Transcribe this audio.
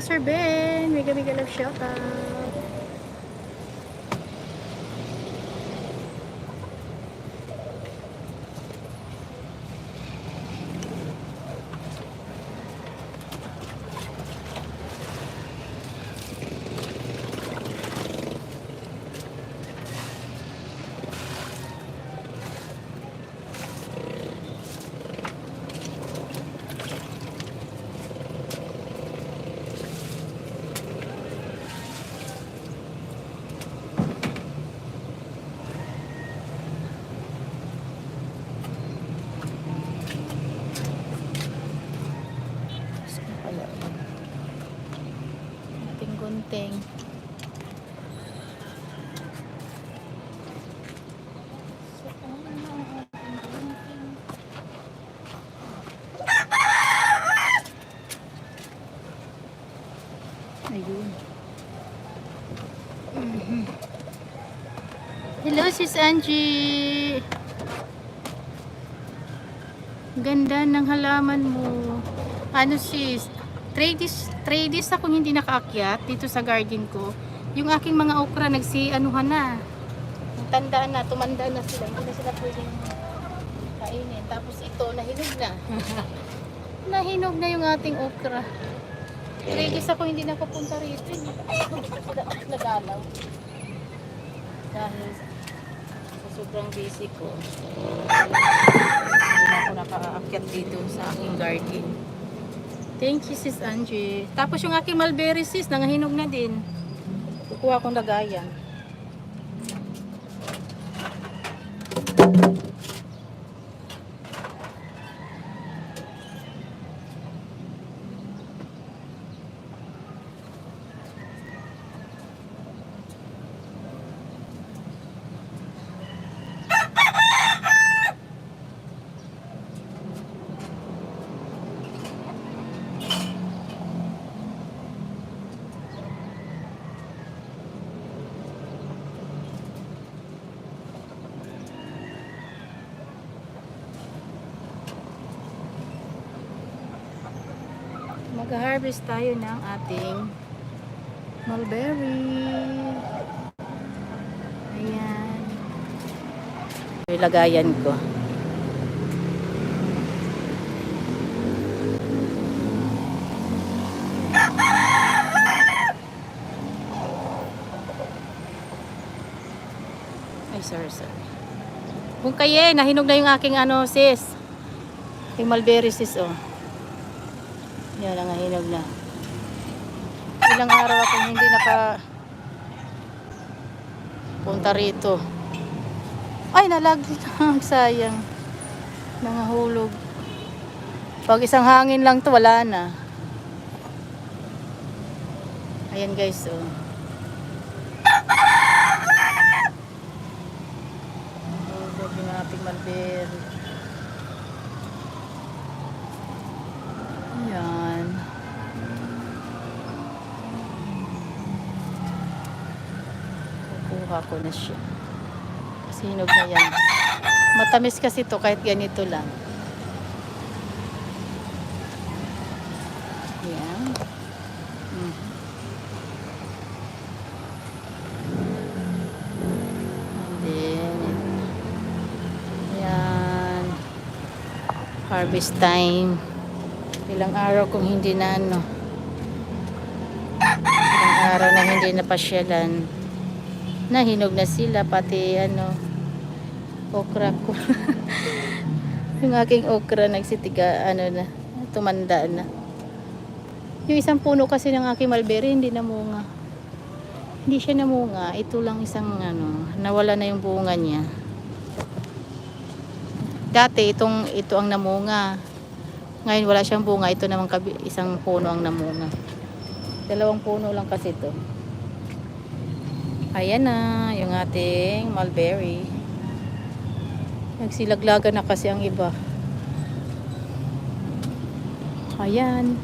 Sir Ben. Mega love shout out. Ating gunting. Ayun. Hello, Sis Angie. Ganda ng halaman mo. Ano sis? 3 days akong hindi nakaakyat dito sa garden ko. Yung aking mga okra nagsi-anuhan na. Tandaan na, tumandaan na sila. Hindi na sila pwedeng kainin. Tapos ito, nahinog na. Nahinog na yung ating okra. 3 days ako hindi nakapunta rito. Nagalaw. Dahil sa sobrang busy ko. Hindi na ako nakaakyat dito sa aking garden. Thank you, Sis Angie. Tapos yung aking mulberry, sis, nangahinog na din. Kukuha akong lagayan. Mag-harvest tayo ng ating mulberry. Ayan. Ilagayan ko. Ay, sorry. Kung kaye, nahinog na yung aking ano, sis. Yung mulberry, sis, oh. Yan, nangahinog na. Ilang araw akong hindi punta rito. Ay, nalaglag. Sayang. Nangahulog. Pag isang hangin lang to, wala na. Ayan guys, oh. Nahulog yung ating mulberry. Ayan. Kukuha ko na siya. Kasi hinog na yan. Matamis kasi to kahit ganito lang. Ayan. And then, ayan. Harvest time. Ilang araw kung hindi na ano. Ilang araw na hindi napasyalan. Nahinog na sila pati ano okra ko. Yung aking okra nagsitiga ano na, tumanda na. Yung isang puno kasi ng aking mulberry hindi namunga. Hindi siya namunga, ito lang isang ano, nawala na yung bunga niya. Dati ito ang namunga. Ngayon wala siyang bunga, ito naman isang puno ang namunga. 2 puno lang kasi ito. Ayan na yung ating mulberry. Nagsilaglagan na kasi ang iba. Ayan.